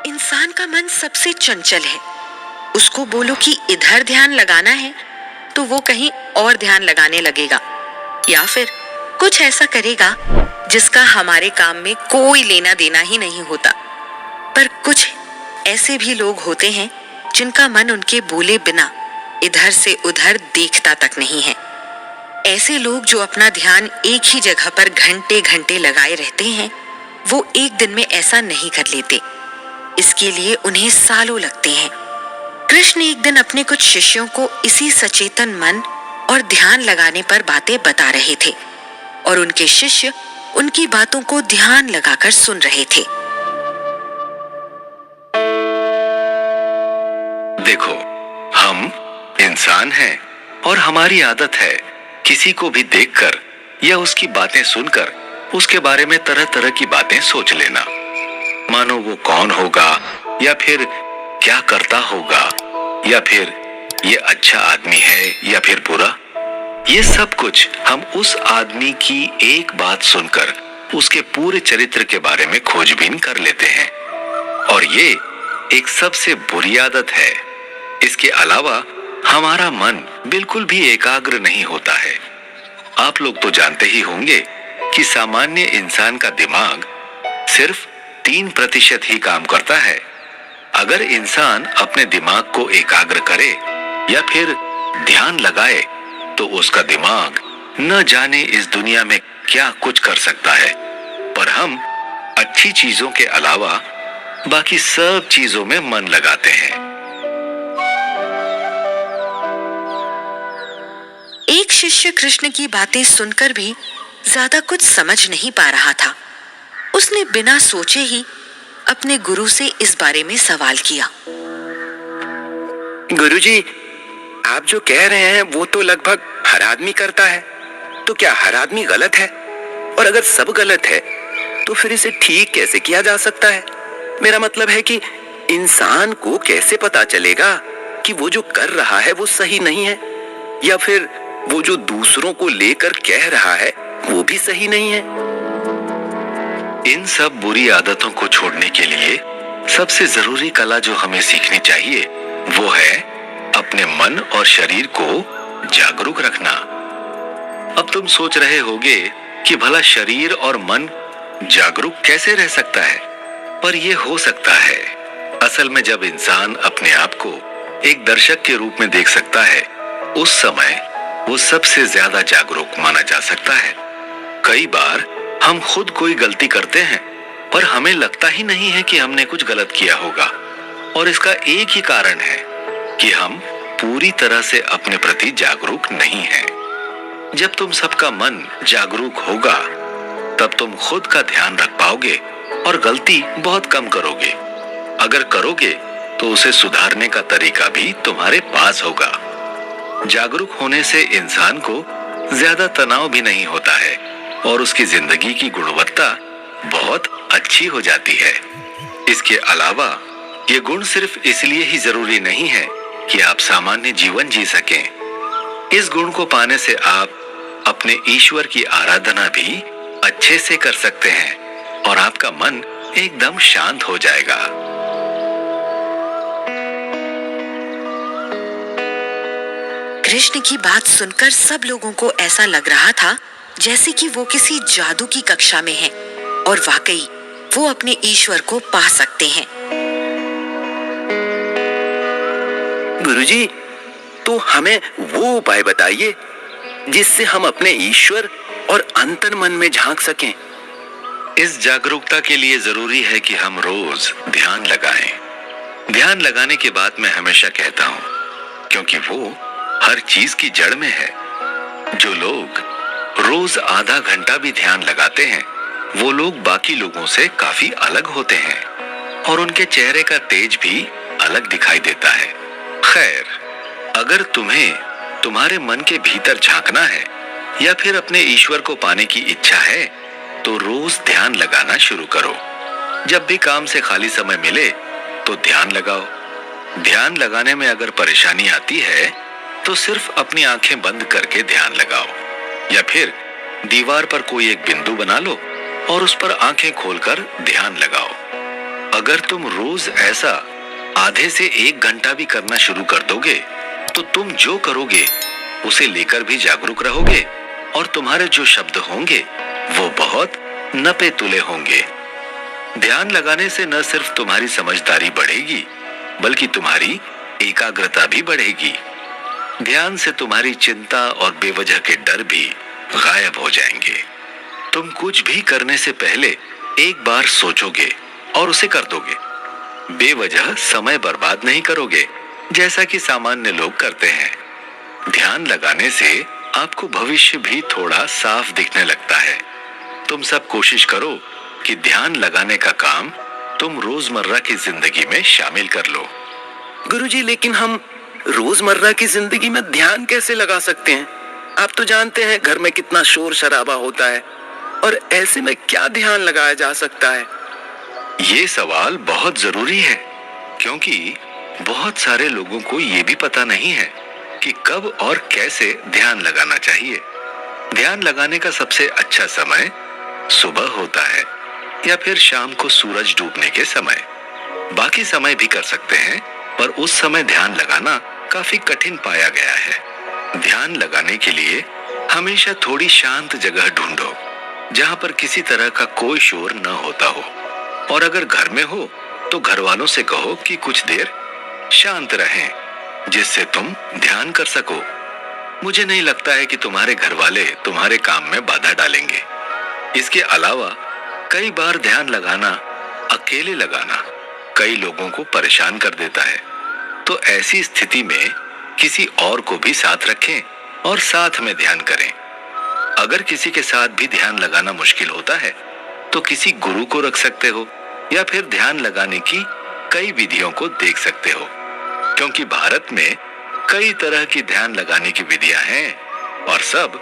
इंसान का मन सबसे चंचल है। उसको बोलो कि इधर ध्यान लगाना है तो वो कहीं और ध्यान लगाने लगेगा, या फिर कुछ ऐसा करेगा जिसका हमारे काम में कोई लेना देना ही नहीं होता। पर कुछ ऐसे भी लोग होते हैं जिनका मन उनके बोले बिना इधर से उधर देखता तक नहीं है। ऐसे लोग जो अपना ध्यान एक ही जगह पर घंटे घंटे लगाए रहते हैं, वो एक दिन में ऐसा नहीं कर लेते। इसके लिए उन्हें सालों लगते हैं। कृष्ण एक दिन अपने कुछ शिष्यों को इसी सचेतन मन और ध्यान लगाने पर बातें बता रहे थे और उनके शिष्य उनकी बातों को ध्यान लगाकर सुन रहे थे। देखो, हम इंसान हैं और हमारी आदत है किसी को भी देखकर या उसकी बातें सुनकर उसके बारे में तरह तरह की बातें सोच लेना, मानो वो कौन होगा, या फिर क्या करता होगा, या फिर ये अच्छा आदमी है या फिर बुरा। ये सब कुछ हम उस आदमी की एक बात सुनकर उसके पूरे चरित्र के बारे में खोजबीन कर लेते हैं, और ये एक सबसे बुरी आदत है। इसके अलावा हमारा मन बिल्कुल भी एकाग्र नहीं होता है। आप लोग तो जानते ही होंगे कि सामान्य इंसान का दिमाग सिर्फ 3% ही काम करता है। अगर इंसान अपने दिमाग को एकाग्र करे या फिर ध्यान लगाए तो उसका दिमाग न जाने इस दुनिया में क्या कुछ कर सकता है। पर हम अच्छी चीजों के अलावा बाकी सब चीजों में मन लगाते हैं। एक शिष्य कृष्ण की बातें सुनकर भी ज्यादा कुछ समझ नहीं पा रहा था। उसने बिना सोचे ही अपने गुरु से इस बारे में सवाल किया। गुरुजी, आप जो कह रहे हैं वो तो लगभग हर आदमी करता है, तो क्या हर आदमी गलत है? और अगर सब गलत है तो फिर इसे ठीक कैसे किया जा सकता है? मेरा मतलब है कि इंसान को कैसे पता चलेगा कि वो जो कर रहा है वो सही नहीं है, या फिर वो जो दूसरों को लेकर कह रहा है वो भी सही नहीं है? इन सब बुरी आदतों को छोड़ने के लिए सबसे जरूरी कला जो हमें सीखनी चाहिए वो है अपने मन और शरीर को जागरूक रखना। अब तुम सोच रहे होगे कि भला शरीर और मन जागरूक कैसे रह सकता है? पर यह हो सकता है। असल में जब इंसान अपने आप को एक दर्शक के रूप में देख सकता है, उस समय वो सबसे ज्यादा जागरूक माना जा सकता है। कई बार हम खुद कोई गलती करते हैं पर हमें लगता ही नहीं है कि हमने कुछ गलत किया होगा, और इसका एक ही कारण है कि हम पूरी तरह से अपने प्रति जागरूक नहीं हैं। जब तुम सबका मन जागरूक होगा तब तुम खुद का ध्यान रख पाओगे और गलती बहुत कम करोगे। अगर करोगे तो उसे सुधारने का तरीका भी तुम्हारे पास होगा। जागरूक होने से इंसान को ज्यादा तनाव भी नहीं होता है और उसकी जिंदगी की गुणवत्ता बहुत अच्छी हो जाती है। इसके अलावा ये गुण सिर्फ इसलिए ही जरूरी नहीं है कि आप सामान्य जीवन जी सकें। इस गुण को पाने से आप अपने ईश्वर की आराधना भी अच्छे से कर सकते हैं और आपका मन एकदम शांत हो जाएगा। कृष्ण की बात सुनकर सब लोगों को ऐसा लग रहा था जैसे कि वो किसी जादू की कक्षा में हैं और वाकई वो अपने ईश्वर को पा सकते हैं। गुरुजी, तो हमें वो उपाय बताइए जिससे हम अपने ईश्वर और अंतर मन में झांक सकें। इस जागरूकता के लिए जरूरी है कि हम रोज ध्यान लगाएं। ध्यान लगाने की बात मैं हमेशा कहता हूं, क्योंकि वो हर चीज की जड़ में है। जो लोग रोज आधा घंटा भी ध्यान लगाते हैं, वो लोग बाकी लोगों से काफी अलग होते हैं और उनके चेहरे का तेज भी अलग दिखाई देता है। खैर, अगर तुम्हें तुम्हारे मन के भीतर झांकना है या फिर अपने ईश्वर को पाने की इच्छा है तो रोज ध्यान लगाना शुरू करो। जब भी काम से खाली समय मिले तो ध्यान लगाओ। ध्यान लगाने में अगर परेशानी आती है तो सिर्फ अपनी आंखें बंद करके ध्यान लगाओ, या फिर दीवार पर कोई एक बिंदु बना लो और उस पर आंखें खोलकर ध्यान लगाओ। अगर तुम रोज ऐसा आधे से 1 घंटा भी करना शुरू कर दोगे तो तुम जो करोगे उसे लेकर भी जागरूक रहोगे और तुम्हारे जो शब्द होंगे वो बहुत नपे तुले होंगे। ध्यान लगाने से न सिर्फ तुम्हारी समझदारी बढ़ेगी बल्कि तुम्हारी एकाग्रता भी बढ़ेगी। ध्यान से तुम्हारी चिंता और बेवजह के डर भी गायब हो जाएंगे। तुम कुछ भी करने से पहले एक बार सोचोगे और उसे कर दोगे। बेवजह समय बर्बाद नहीं करोगे जैसा कि सामान्य लोग करते हैं। ध्यान लगाने से आपको भविष्य भी थोड़ा साफ दिखने लगता है। तुम सब कोशिश करो कि ध्यान लगाने का काम तुम रोजमर्रा की जिंदगी में शामिल कर लो। गुरुजी, लेकिन हम रोजमर्रा की जिंदगी में ध्यान कैसे लगा सकते हैं? आप तो जानते हैं घर में कितना शोर शराबा होता है, और ऐसे में क्या ध्यान लगाया जा सकता है? ये सवाल बहुत जरूरी है क्योंकि बहुत सारे लोगों को ये भी पता नहीं है कि कब और कैसे ध्यान लगाना चाहिए। ध्यान लगाने का सबसे अच्छा समय सुबह होता है या फिर शाम को सूरज डूबने के समय। बाकी समय भी कर सकते हैं, पर उस समय ध्यान लगाना काफी कठिन पाया गया है। ध्यान लगाने के लिए हमेशा थोड़ी शांत जगह ढूंढो जहां पर किसी तरह का कोई शोर न होता हो, और अगर घर में हो तो घर वालों से कहो कि कुछ देर शांत रहें जिससे तुम ध्यान कर सको। मुझे नहीं लगता है कि तुम्हारे घर वाले तुम्हारे काम में बाधा डालेंगे। इसके अलावा कई बार ध्यान लगाना, अकेले लगाना कई लोगों को परेशान कर देता है, तो ऐसी स्थिति में किसी और को भी साथ रखें और साथ में ध्यान करें। अगर किसी के साथ भी ध्यान लगाना मुश्किल होता है तो किसी गुरु को रख सकते हो या फिर ध्यान लगाने की कई विधियों को देख सकते हो, क्योंकि भारत में कई तरह की ध्यान लगाने की विधियां हैं और सब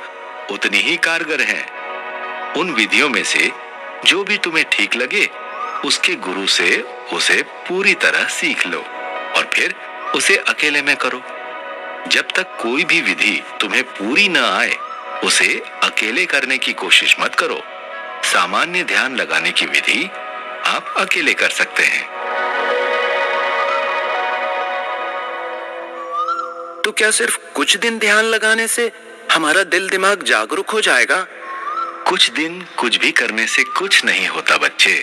उतनी ही कारगर हैं। उन विधियों में से जो भी तुम्हें ठीक लगे उसके गुरु से उसे पूरी तरह सीख लो और फिर उसे अकेले में करो। जब तक कोई भी विधि तुम्हें पूरी न आए उसे अकेले करने की कोशिश मत करो। सामान्य ध्यान लगाने की विधि आप अकेले कर सकते हैं। तो क्या सिर्फ कुछ दिन ध्यान लगाने से हमारा दिल दिमाग जागरूक हो जाएगा? कुछ दिन कुछ भी करने से कुछ नहीं होता बच्चे।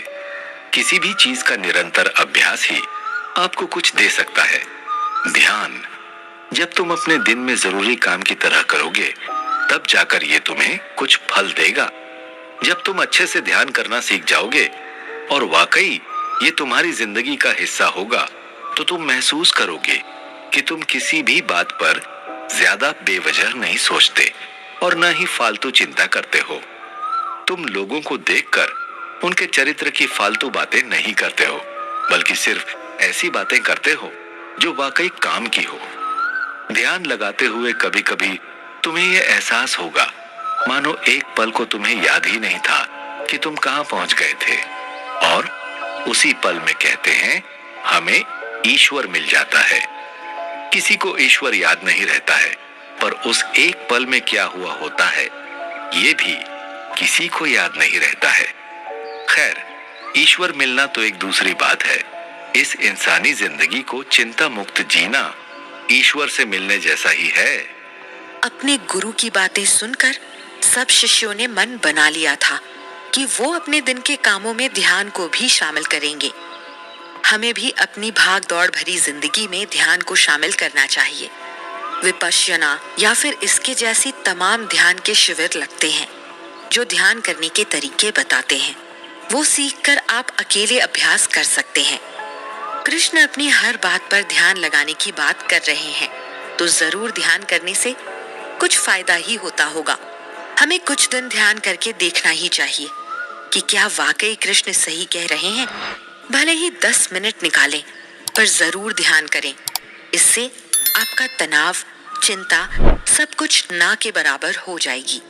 किसी भी चीज का निरंतर अभ्यास ही आपको कुछ दे सकता है। ध्यान जब तुम अपने दिन में जरूरी काम की तरह करोगे तब जाकर ये तुम्हें कुछ फल देगा। जब तुम अच्छे से ध्यान करना सीख जाओगे और वाकई ये तुम्हारी जिंदगी का हिस्सा होगा तो तुम महसूस करोगे कि तुम किसी भी बात पर ज्यादा बेवजह नहीं सोचते और न ही फालतू चिंता करते हो। तुम लोगों को देखकर उनके चरित्र की फालतू बातें नहीं करते हो, बल्कि सिर्फ ऐसी बातें करते हो जो वाकई काम की हो। ध्यान लगाते हुए कभी कभी तुम्हें यह एहसास होगा मानो एक पल को तुम्हें याद ही नहीं था कि तुम कहां पहुंच गए थे, और उसी पल में कहते हैं हमें ईश्वर मिल जाता है। किसी को ईश्वर याद नहीं रहता है, पर उस एक पल में क्या हुआ होता है ये भी किसी को याद नहीं रहता है। खैर, ईश्वर मिलना तो एक दूसरी बात है। इस इंसानी जिंदगी को चिंता मुक्त जीना ईश्वर से मिलने जैसा ही है। अपने गुरु की बातें सुनकर सब शिष्यों ने मन बना लिया था कि वो अपने दिन के कामों में ध्यान को भी शामिल करेंगे। हमें भी अपनी भाग दौड़ भरी जिंदगी में ध्यान को शामिल करना चाहिए। विपश्यना या फिर इसके जैसी तमाम ध्यान के शिविर लगते हैं जो ध्यान करने के तरीके बताते हैं। वो सीखकर आप अकेले अभ्यास कर सकते हैं। कृष्ण अपनी हर बात पर ध्यान लगाने की बात कर रहे हैं, तो जरूर ध्यान करने से कुछ फायदा ही होता होगा। हमें कुछ दिन ध्यान करके देखना ही चाहिए कि क्या वाकई कृष्ण सही कह रहे हैं। भले ही 10 मिनट निकालें, पर जरूर ध्यान करें। इससे आपका तनाव, चिंता सब कुछ ना के बराबर हो जाएगी।